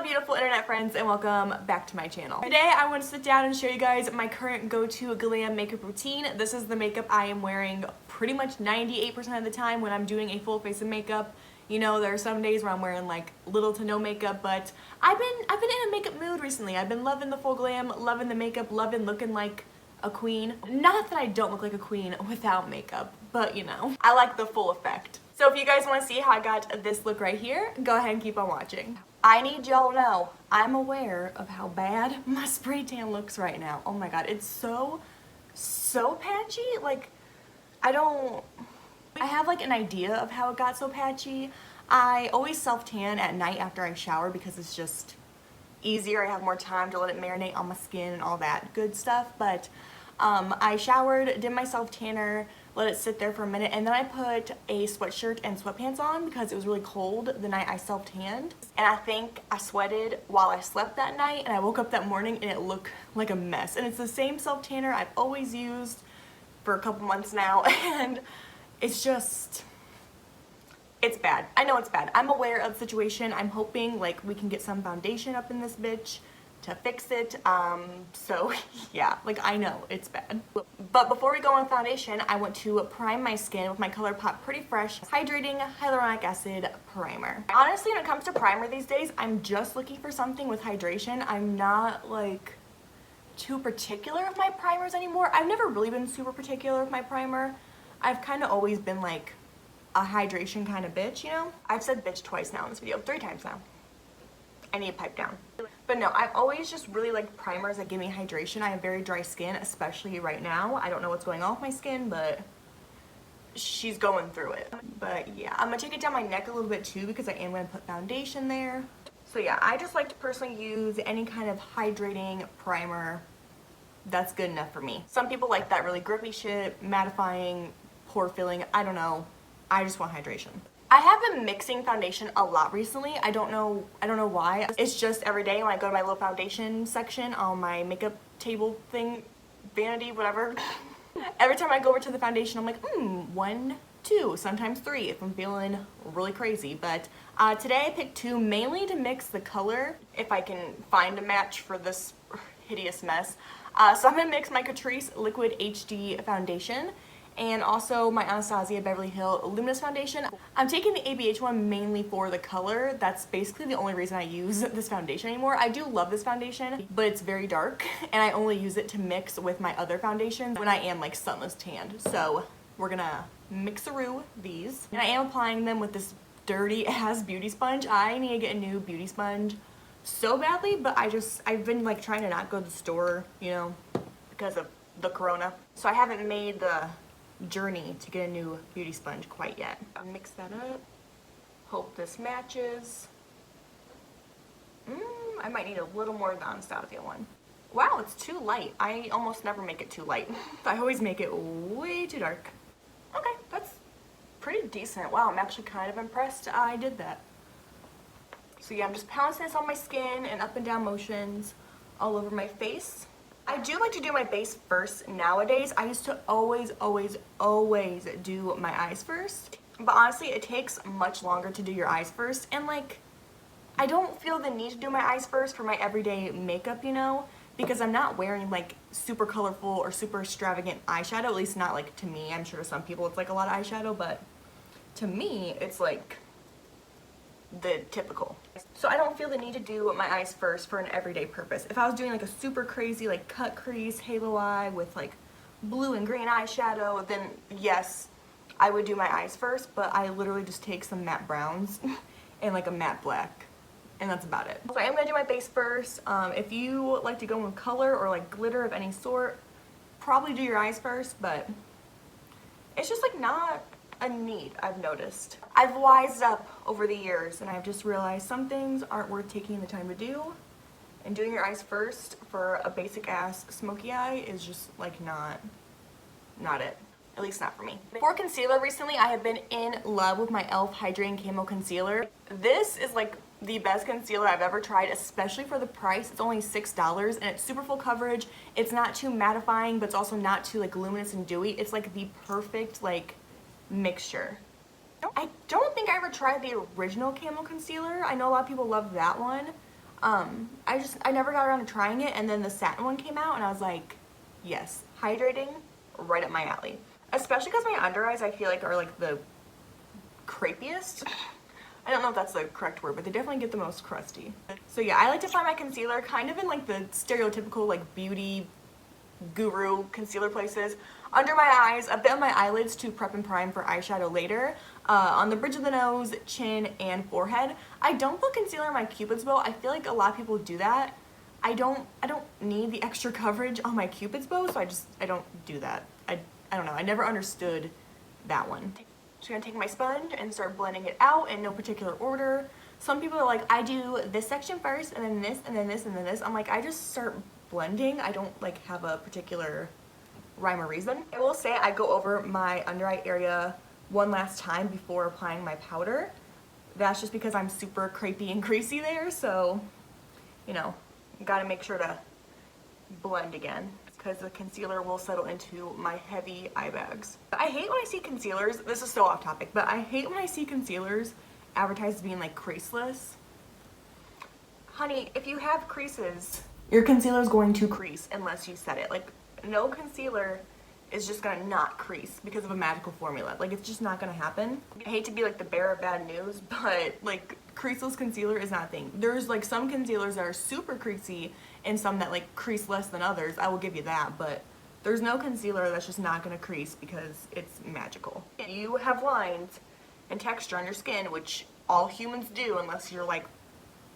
beautiful internet friends, and welcome back to my channel. Today I want to sit down and show you guys my current go-to glam makeup routine. This is the makeup I am wearing pretty much 98% of the time when I'm doing a full face of makeup. You know, there are some days where I'm wearing like little to no makeup, but I've been in a makeup mood recently. I've been loving the full glam, loving the makeup, loving looking like a queen. Not that I don't look like a queen without makeup, but you know, I like the full effect. So if you guys want to see how I got this look right here, go ahead and keep on watching. I need y'all to know, I'm aware of how bad my spray tan looks right now. Oh my god, it's so patchy. Like, I have like an idea of how it got so patchy. I always self-tan at night after I shower because it's just easier. I have more time to let it marinate on my skin and all that good stuff. But I showered, did my self-tanner, let it sit there for a minute, and then I put a sweatshirt and sweatpants on because it was really cold the night I self-tanned. And I think I sweated while I slept that night, and I woke up that morning and it looked like a mess. And it's the same self-tanner I've always used for a couple months now, and it's just, it's bad. I know it's bad. I'm aware of the situation. I'm hoping like we can get some foundation up in this bitch to fix it. So yeah, like I know it's bad. But before we go on foundation, I want to prime my skin with my ColourPop Pretty Fresh Hydrating Hyaluronic Acid Primer. Honestly, when it comes to primer these days, I'm just looking for something with hydration. I'm not like too particular with my primers anymore. I've never really been super particular with my primer. I've kind of always been like a hydration kind of bitch, you know? I've said bitch twice now in this video, 3 times now. I need to pipe down. But no, I've always just really liked primers that give me hydration. I have very dry skin, especially right now. I don't know what's going on with my skin, but she's going through it. But yeah, I'm gonna take it down my neck a little bit too because I am gonna put foundation there. So yeah, I just like to personally use any kind of hydrating primer that's good enough for me. Some people like that really grippy shit, mattifying, pore filling. I don't know. I just want hydration. I have been mixing foundation a lot recently. I don't know why. It's just every day when I go to my little foundation section on my makeup table thing, vanity, whatever. Every time I go over to the foundation, I'm like, 1, 2, sometimes 3 if I'm feeling really crazy. But today I picked 2 mainly to mix the color, if I can find a match for this hideous mess. So I'm gonna mix my Catrice Liquid HD Foundation and also my Anastasia Beverly Hills Luminous Foundation. I'm taking the ABH one mainly for the color. That's basically the only reason I use this foundation anymore. I do love this foundation, but it's very dark, and I only use it to mix with my other foundations when I am like sunless tanned. So we're gonna mix-a-roo these. And I am applying them with this dirty ass beauty sponge. I need to get a new beauty sponge so badly, but I've been like trying to not go to the store, you know, because of the corona. So I haven't made the journey to get a new beauty sponge quite yet. I'll mix that up. Hope this matches. I might need a little more of the Anastasia one. Wow, it's too light. I almost never make it too light. I always make it way too dark. Okay, that's pretty decent. Wow, I'm actually kind of impressed I did that. So yeah, I'm just pouncing this on my skin and up and down motions all over my face. I do like to do my base first nowadays. I used to always do my eyes first. But honestly, it takes much longer to do your eyes first. And like, I don't feel the need to do my eyes first for my everyday makeup, you know? Because I'm not wearing like super colorful or super extravagant eyeshadow. At least not like to me. I'm sure to some people it's like a lot of eyeshadow, but to me, it's like the typical. So I don't feel the need to do my eyes first for an everyday purpose. If I was doing like a super crazy like cut crease halo eye with like blue and green eyeshadow, then yes, I would do my eyes first, but I literally just take some matte browns and like a matte black, and that's about it. So I am going to do my base first. If you like to go with color or like glitter of any sort, probably do your eyes first, but it's just like not a need, I've noticed. I've wised up over the years, and I've just realized some things aren't worth taking the time to do, and doing your eyes first for a basic ass smoky eye is just like not it. At least not for me. For concealer recently, I have been in love with my e.l.f. Hydrating Camo Concealer. This is like the best concealer I've ever tried, especially for the price. It's only $6 and it's super full coverage. It's not too mattifying, but it's also not too like luminous and dewy. It's like the perfect like mixture. I don't think I ever tried the original Camo Concealer. I know a lot of people love that one. I never got around to trying it, and then the satin one came out and I was like, yes, hydrating, right up my alley. Especially because my under eyes I feel like are like the crepiest. I don't know if that's the correct word, but they definitely get the most crusty. So yeah, I like to find my concealer kind of in like the stereotypical like beauty guru concealer places. Under my eyes, a bit on my eyelids to prep and prime for eyeshadow later. On the bridge of the nose, chin, and forehead. I don't put concealer on my cupid's bow. I feel like a lot of people do that. I don't need the extra coverage on my cupid's bow, so I don't do that. I don't know. I never understood that one. Just gonna take my sponge and start blending it out in no particular order. Some people are like, I do this section first, and then this, and then this, and then this. I'm like, I just start blending. I don't like have a particular rhyme or reason. I will say I go over my under eye area one last time before applying my powder. That's just because I'm super crepey and creasy there, so you know, you gotta make sure to blend again because the concealer will settle into my heavy eye bags. I hate when I see concealers, this is so off topic, but I hate when I see concealers advertised as being like creaseless. Honey, if you have creases, your concealer is going to crease unless you set it. Like, no concealer is just gonna not crease because of a magical formula. Like, it's just not gonna happen. I hate to be like the bearer of bad news, but like creaseless concealer is not a thing. There's like some concealers that are super creasy and some that like crease less than others. I will give you that, but there's no concealer that's just not gonna crease because it's magical. You have lines and texture on your skin, which all humans do unless you're like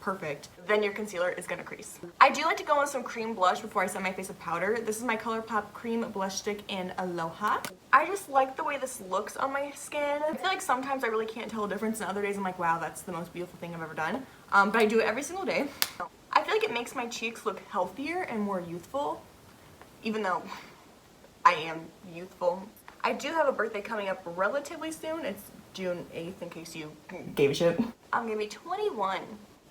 perfect, then your concealer is gonna crease. I do like to go on some cream blush before I set my face with powder. This is my ColourPop Cream Blush Stick in Aloha. I just like the way this looks on my skin. I feel like sometimes I really can't tell a difference, and other days I'm like, wow, that's the most beautiful thing I've ever done. But I do it every single day. I feel like it makes my cheeks look healthier and more youthful, even though I am youthful. I do have a birthday coming up relatively soon. It's June 8th, in case you gave a shit. I'm gonna be 21.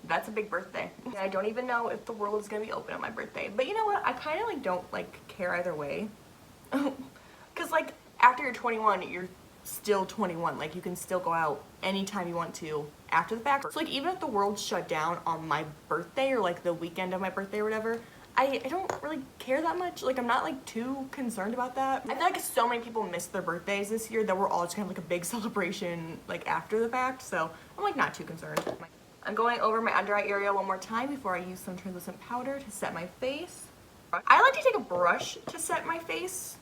That's a big birthday. And I don't even know if the world is gonna be open on my birthday. But you know what? I kind of like don't like care either way. Cause like after you're 21, you're still 21. Like you can still go out anytime you want to after the fact. So like even if the world shut down on my birthday or like the weekend of my birthday or whatever, I don't really care that much. Like I'm not like too concerned about that. I feel like so many people missed their birthdays this year that we're all just kind of like a big celebration like after the fact. So I'm like not too concerned. I'm going over my under eye area one more time before I use some translucent powder to set my face. I like to take a brush to set my face.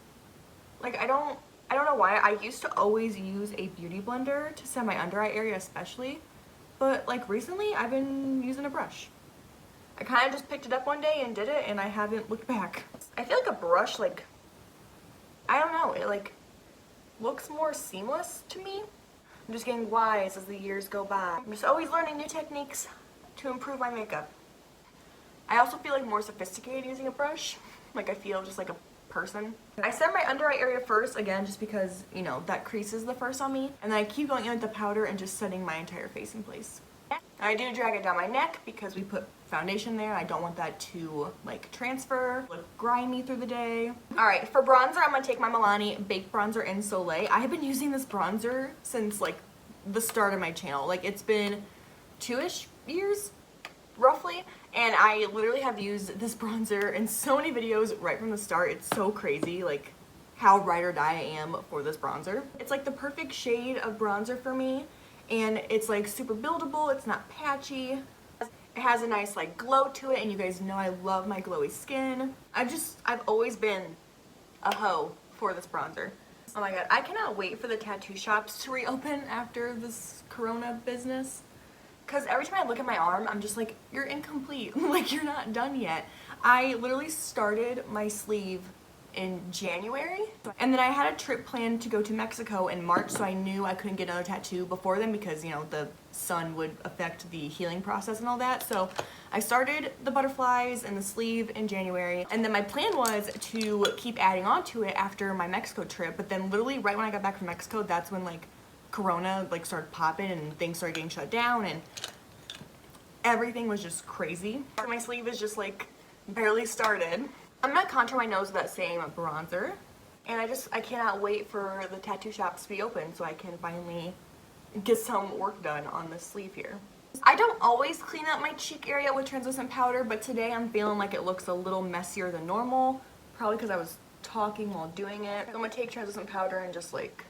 Like I don't know why. I used to always use a beauty blender to set my under eye area especially, but like recently I've been using a brush. I kind of just picked it up one day and did it, and I haven't looked back. I feel like a brush, like, I don't know, it like looks more seamless to me. I'm just getting wise as the years go by. I'm just always learning new techniques to improve my makeup. I also feel like more sophisticated using a brush. Like I feel just like a person. I set my under eye area first, again, just because, you know, that creases the first on me. And then I keep going in with the powder and just setting my entire face in place. I do drag it down my neck because we put foundation there. I don't want that to like transfer, look grimy through the day. Alright, for bronzer, I'm going to take my Milani Baked Bronzer in Soleil. I have been using this bronzer since like the start of my channel. Like it's been 2-ish years, roughly. And I literally have used this bronzer in so many videos right from the start. It's so crazy, like how ride or die I am for this bronzer. It's like the perfect shade of bronzer for me. And it's like super buildable, it's not patchy. It has a nice like glow to it, and you guys know I love my glowy skin. I've always been a hoe for this bronzer. Oh my god, I cannot wait for the tattoo shops to reopen after this corona business. Cause every time I look at my arm, I'm just like, you're incomplete, like you're not done yet. I literally started my sleeve in January, and then I had a trip planned to go to Mexico in March, so I knew I couldn't get another tattoo before then because, you know, the sun would affect the healing process and all that. So I started the butterflies and the sleeve in January, and then my plan was to keep adding on to it after my Mexico trip, but then literally right when I got back from Mexico, that's when like corona like started popping and things started getting shut down and everything was just crazy. My sleeve is just like barely started. I'm gonna contour my nose with that same bronzer, and I cannot wait for the tattoo shops to be open so I can finally get some work done on this sleeve here. I don't always clean up my cheek area with translucent powder, but today I'm feeling like it looks a little messier than normal, probably because I was talking while doing it. I'm gonna take translucent powder and just like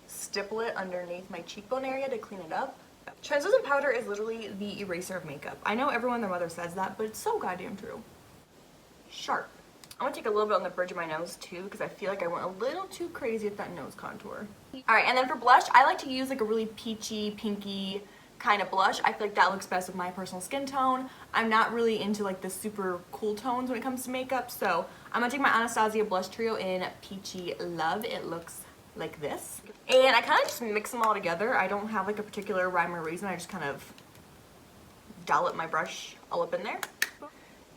stipple it underneath my cheekbone area to clean it up. Translucent powder is literally the eraser of makeup. I know everyone, their mother says that, but it's so goddamn true. Sharp. I'm gonna take a little bit on the bridge of my nose too, because I feel like I went a little too crazy with that nose contour. Alright, and then for blush, I like to use like a really peachy, pinky kind of blush. I feel like that looks best with my personal skin tone. I'm not really into like the super cool tones when it comes to makeup, so I'm gonna take my Anastasia blush trio in Peachy Love. It looks like this. And I kind of just mix them all together. I don't have like a particular rhyme or reason. I just kind of dollop my brush all up in there.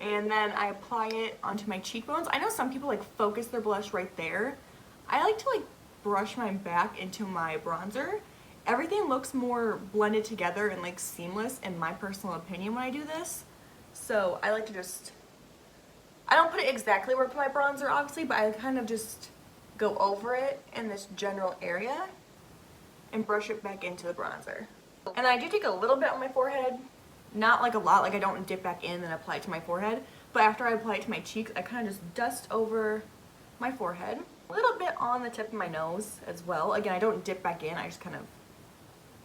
And then I apply it onto my cheekbones. I know some people like focus their blush right there. I like to like brush my back into my bronzer. Everything looks more blended together and like seamless in my personal opinion when I do this. So I like to just, I don't put it exactly where I put my bronzer obviously, but I kind of just go over it in this general area and brush it back into the bronzer. And I do take a little bit on my forehead. Not like a lot, like I don't dip back in and apply it to my forehead, but after I apply it to my cheeks, I kind of just dust over my forehead. A little bit on the tip of my nose as well. Again, I don't dip back in, I just kind of,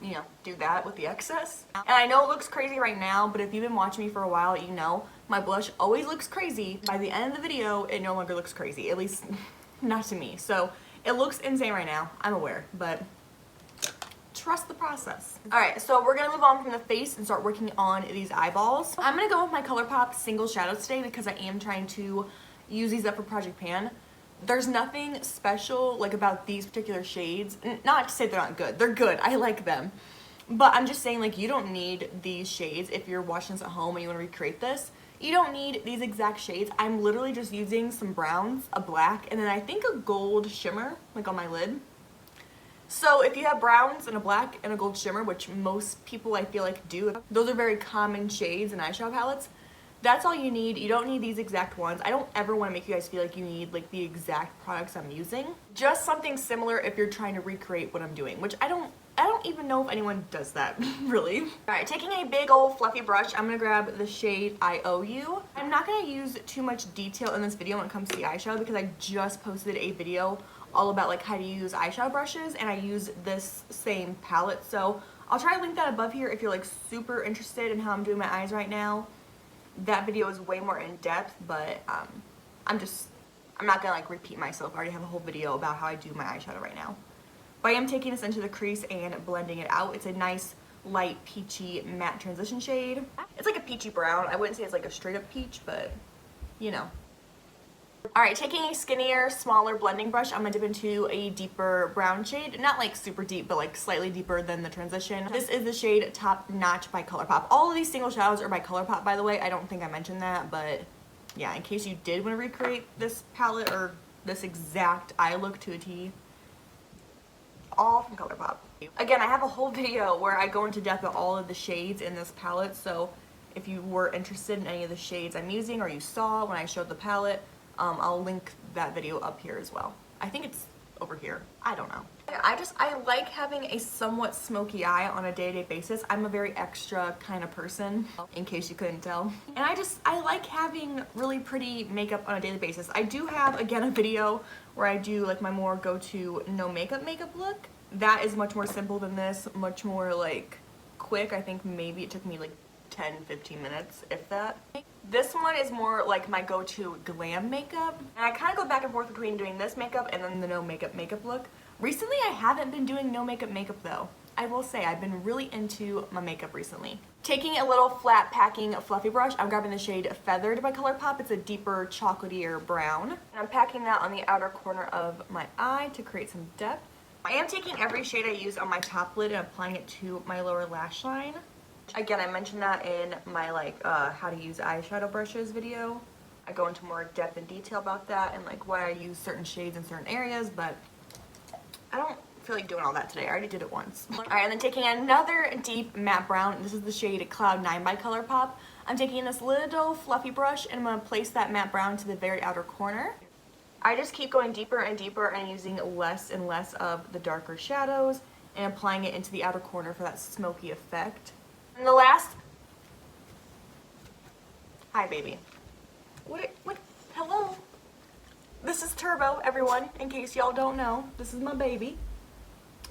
you know, do that with the excess. And I know it looks crazy right now, but if you've been watching me for a while, you know my blush always looks crazy. By the end of the video, it no longer looks crazy, at least not to me. So it looks insane right now, I'm aware, but trust the process. Alright, so we're going to move on from the face and start working on these eyeballs. I'm going to go with my ColourPop single shadows today because I am trying to use these up for Project Pan. There's nothing special like about these particular shades. Not to say they're not good. They're good. I like them. But I'm just saying like you don't need these shades if you're watching this at home and you want to recreate this. You don't need these exact shades. I'm literally just using some browns, a black, and then I think a gold shimmer like on my lid. So if you have browns and a black and a gold shimmer, which most people I feel like do, those are very common shades in eyeshadow palettes. That's all you need. You don't need these exact ones. I don't ever want to make you guys feel like you need like the exact products I'm using. Just something similar if you're trying to recreate what I'm doing, which I don't even know if anyone does that, really. Alright, taking a big old fluffy brush, I'm going to grab the shade I Owe You. I'm not going to use too much detail in this video when it comes to the eyeshadow because I just posted a video all about like how to use eyeshadow brushes and I use this same palette, so I'll try to link that above here if you're like super interested in how I'm doing my eyes right now. That video is way more in depth, but I'm not gonna like repeat myself. I already have a whole video about how I do my eyeshadow right now. But I am taking this into the crease and blending it out. It's a nice light peachy matte transition shade. It's like a peachy brown. I wouldn't say it's like a straight up peach, but you know. Alright, taking a skinnier, smaller blending brush, I'm going to dip into a deeper brown shade. Not like super deep, but like slightly deeper than the transition. This is the shade Top Notch by ColourPop. All of these single shadows are by ColourPop, by the way. I don't think I mentioned that, but yeah, in case you did want to recreate this palette or this exact eye look to a T, all from ColourPop. Again, I have a whole video where I go into depth of all of the shades in this palette, so if you were interested in any of the shades I'm using or you saw when I showed the palette, I'll link that video up here as well. I think it's over here. I don't know. I like having a somewhat smoky eye on a day-to-day basis. I'm a very extra kind of person, in case you couldn't tell. And I like having really pretty makeup on a daily basis. I do have, again, a video where I do like my more go-to no makeup look. That is much more simple than this, much more like quick. I think maybe it took me like 10-15 minutes, if that. This one is more like my go-to glam makeup, and I kind of go back and forth between doing this makeup and then the no makeup look. Recently I haven't been doing no makeup though. I will say I've been really into my makeup recently. Taking a little flat packing fluffy brush, I'm grabbing the shade Feathered by ColourPop. It's a deeper chocolatier brown, and I'm packing that on the outer corner of my eye to create some depth. I am taking every shade I use on my top lid and applying it to my lower lash line. Again, I mentioned that in my like how to use eyeshadow brushes video. I go into more depth and detail about that and like why I use certain shades in certain areas, but I don't feel like doing all that today. I already did it once. Alright, and then taking another deep matte brown. This is the shade Cloud 9 by ColourPop. I'm taking this little fluffy brush and I'm going to place that matte brown to the very outer corner. I just keep going deeper and deeper and using less and less of the darker shadows and applying it into the outer corner for that smoky effect. And the last, hi baby. What, hello? This is Turbo, everyone, in case y'all don't know. This is my baby.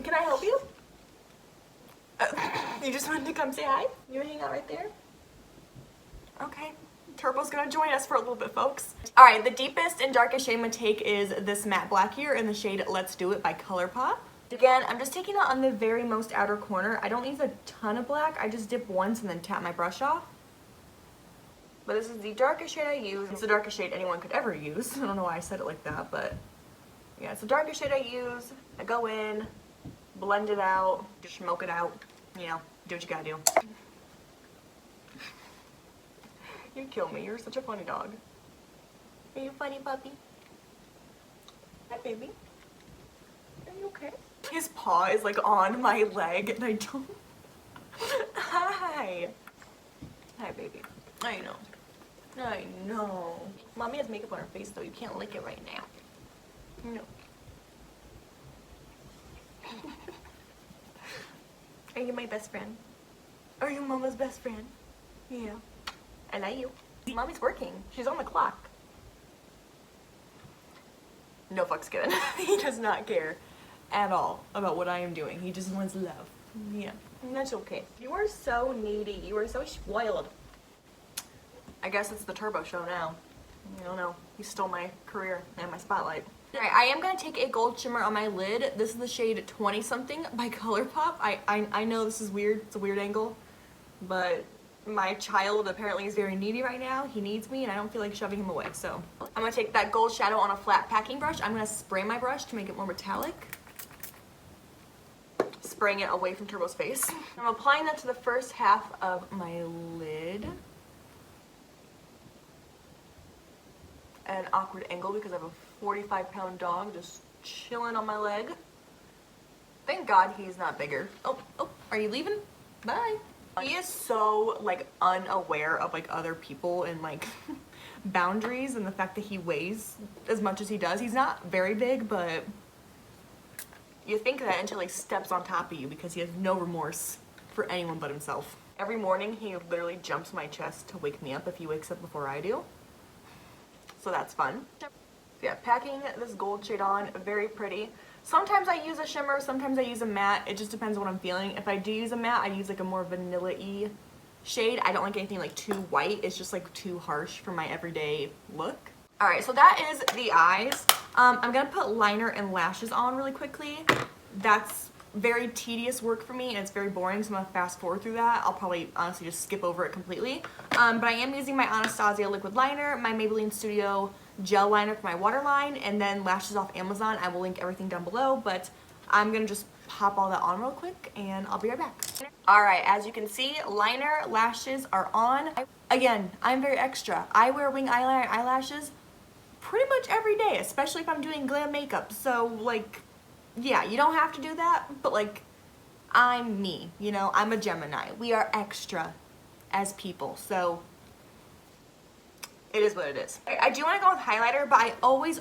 Can I help you? You just wanted to come say hi? You wanna hang out right there? Okay. Turbo's gonna join us for a little bit, folks. All right, the deepest and darkest shade I'm gonna take is this matte black here in the shade Let's Do It by ColourPop. Again, I'm just taking it on the very most outer corner. I don't use a ton of black. I just dip once and then tap my brush off. But this is the darkest shade I use. It's the darkest shade anyone could ever use. I don't know why I said it like that, but yeah, it's the darkest shade I use. I go in, blend it out, just smoke it out. You know, do what you gotta do. You kill me. You're such a funny dog. Are you funny, puppy? Hi, baby. Are you okay? His paw is like on my leg and I don't... Hi. Hi, baby. I know. I know. Mommy has makeup on her face though. You can't lick it right now. No. Are you my best friend? Are you Mama's best friend? Yeah. I like you. Mommy's working. She's on the clock. No fucks given. He does not care at all about what I am doing. He just wants love. Yeah. And that's okay. You are so needy. You are so spoiled. I guess it's the Turbo show now. I don't know. He stole my career and my spotlight. Alright, I am going to take a gold shimmer on my lid. This is the shade 20 something by ColourPop. I know this is weird. It's a weird angle. But my child apparently is very needy right now. He needs me and I don't feel like shoving him away. So I'm going to take that gold shadow on a flat packing brush. I'm going to spray my brush to make it more metallic. Spraying it away from Turbo's face. I'm applying that to the first half of my lid. At an awkward angle because I have a 45-pound dog just chilling on my leg. Thank God he's not bigger. Oh, are you leaving? Bye. He is so like unaware of like other people and like boundaries and the fact that he weighs as much as he does. He's not very big, but you think that until he steps on top of you because he has no remorse for anyone but himself. Every morning he literally jumps my chest to wake me up if he wakes up before I do. So that's fun. So yeah, packing this gold shade on, very pretty. Sometimes I use a shimmer, sometimes I use a matte. It just depends on what I'm feeling. If I do use a matte, I use like a more vanilla-y shade. I don't like anything like too white. It's just like too harsh for my everyday look. All right, so that is the eyes. I'm gonna put liner and lashes on really quickly. That's very tedious work for me and it's very boring, so I'm gonna fast forward through that. I'll probably honestly just skip over it completely. But I am using my Anastasia liquid liner, my Maybelline Studio gel liner for my waterline, and then lashes off Amazon. I will link everything down below, but I'm gonna just pop all that on real quick and I'll be right back. Alright, as you can see, liner, lashes are on. Again, I'm very extra. I wear wing eyeliner and eyelashes pretty much every day, especially if I'm doing glam makeup. So like, yeah, you don't have to do that, but like, I'm me, you know, I'm a Gemini. We are extra as people, so it is what it is. I do want to go with highlighter, but I always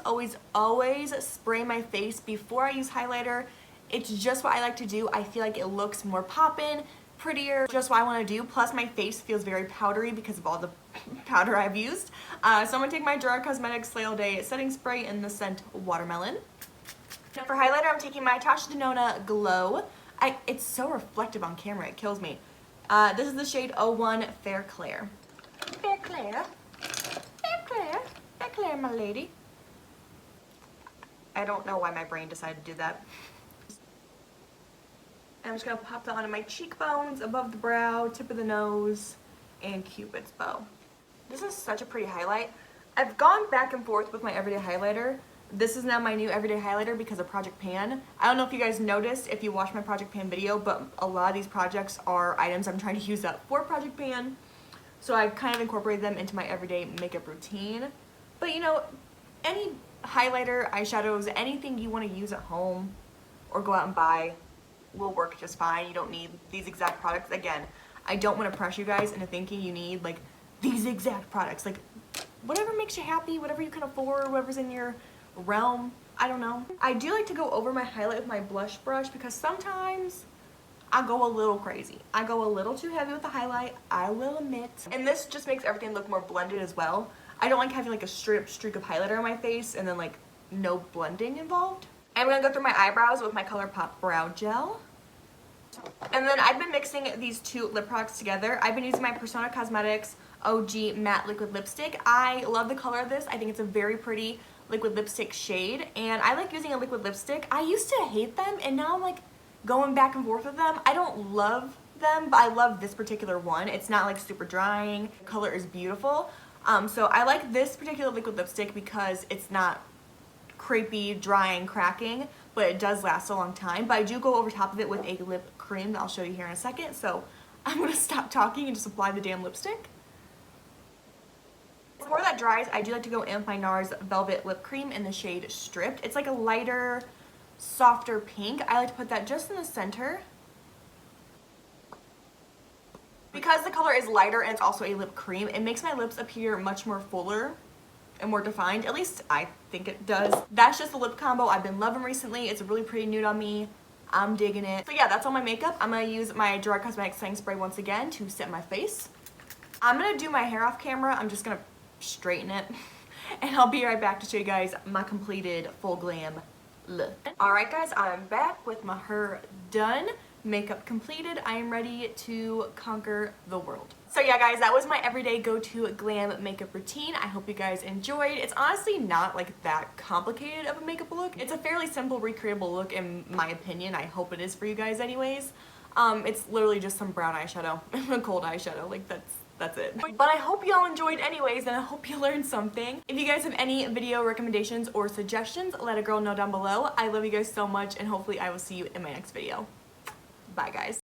spray my face before I use highlighter. It's just what I like to do. I feel like it looks more poppin', prettier, just what I want to do. Plus my face feels very powdery because of all the powder I've used. So I'm going to take my Gerard Cosmetics Slay All Day setting spray in the scent Watermelon. Now for highlighter, I'm taking my Tasha Denona Glow. It's so reflective on camera, it kills me. This is the shade 01 Fair Claire. Fair Claire. Fair Claire. Fair Claire, my lady. I don't know why my brain decided to do that. I'm just going to pop that onto my cheekbones, above the brow, tip of the nose, and Cupid's bow. This is such a pretty highlight. I've gone back and forth with my everyday highlighter. This is now my new everyday highlighter because of Project Pan. I don't know if you guys noticed if you watched my Project Pan video, but a lot of these projects are items I'm trying to use up for Project Pan. So I've kind of incorporated them into my everyday makeup routine. But you know, any highlighter, eyeshadows, anything you want to use at home or go out and buy will work just fine. You don't need these exact products. Again, I don't want to pressure you guys into thinking you need like these exact products. Like whatever makes you happy, whatever you can afford, whatever's in your realm, I don't know. I do like to go over my highlight with my blush brush because sometimes I go a little crazy. I go a little too heavy with the highlight, I will admit. And this just makes everything look more blended as well. I don't like having like a straight up streak of highlighter on my face and then like no blending involved. I'm gonna go through my eyebrows with my ColourPop Brow Gel. And then I've been mixing these two lip products together. I've been using my Persona Cosmetics OG Matte Liquid Lipstick. I love the color of this. I think it's a very pretty liquid lipstick shade, and I like using a liquid lipstick. I used to hate them, and now I'm like going back and forth with them. I don't love them, but I love this particular one. It's not like super drying. The color is beautiful. So I like this particular liquid lipstick because it's not crepey, drying, cracking, but it does last a long time. But I do go over top of it with a lip cream that I'll show you here in a second. So I'm gonna stop talking and just apply the damn lipstick. Before that dries, I do like to go in with my NARS Velvet Lip Cream in the shade Stripped. It's like a lighter, softer pink. I like to put that just in the center. Because the color is lighter and it's also a lip cream, it makes my lips appear much more fuller and more defined. At least I think it does. That's just the lip combo I've been loving recently. It's a really pretty nude on me. I'm digging it. So yeah, that's all my makeup. I'm going to use my Gerard Cosmetics setting spray once again to set my face. I'm going to do my hair off camera. I'm just going to straighten it. And I'll be right back to show you guys my completed full glam look. Alright guys, I'm back with my hair done. Makeup completed. I am ready to conquer the world. So yeah guys, that was my everyday go-to glam makeup routine. I hope you guys enjoyed. It's honestly not like that complicated of a makeup look. It's a fairly simple recreatable look in my opinion. I hope it is for you guys anyways. It's literally just some brown eyeshadow and a cold eyeshadow. Like that's it. But I hope y'all enjoyed anyways, and I hope you learned something. If you guys have any video recommendations or suggestions, let a girl know down below. I love you guys so much, and hopefully I will see you in my next video. Bye guys.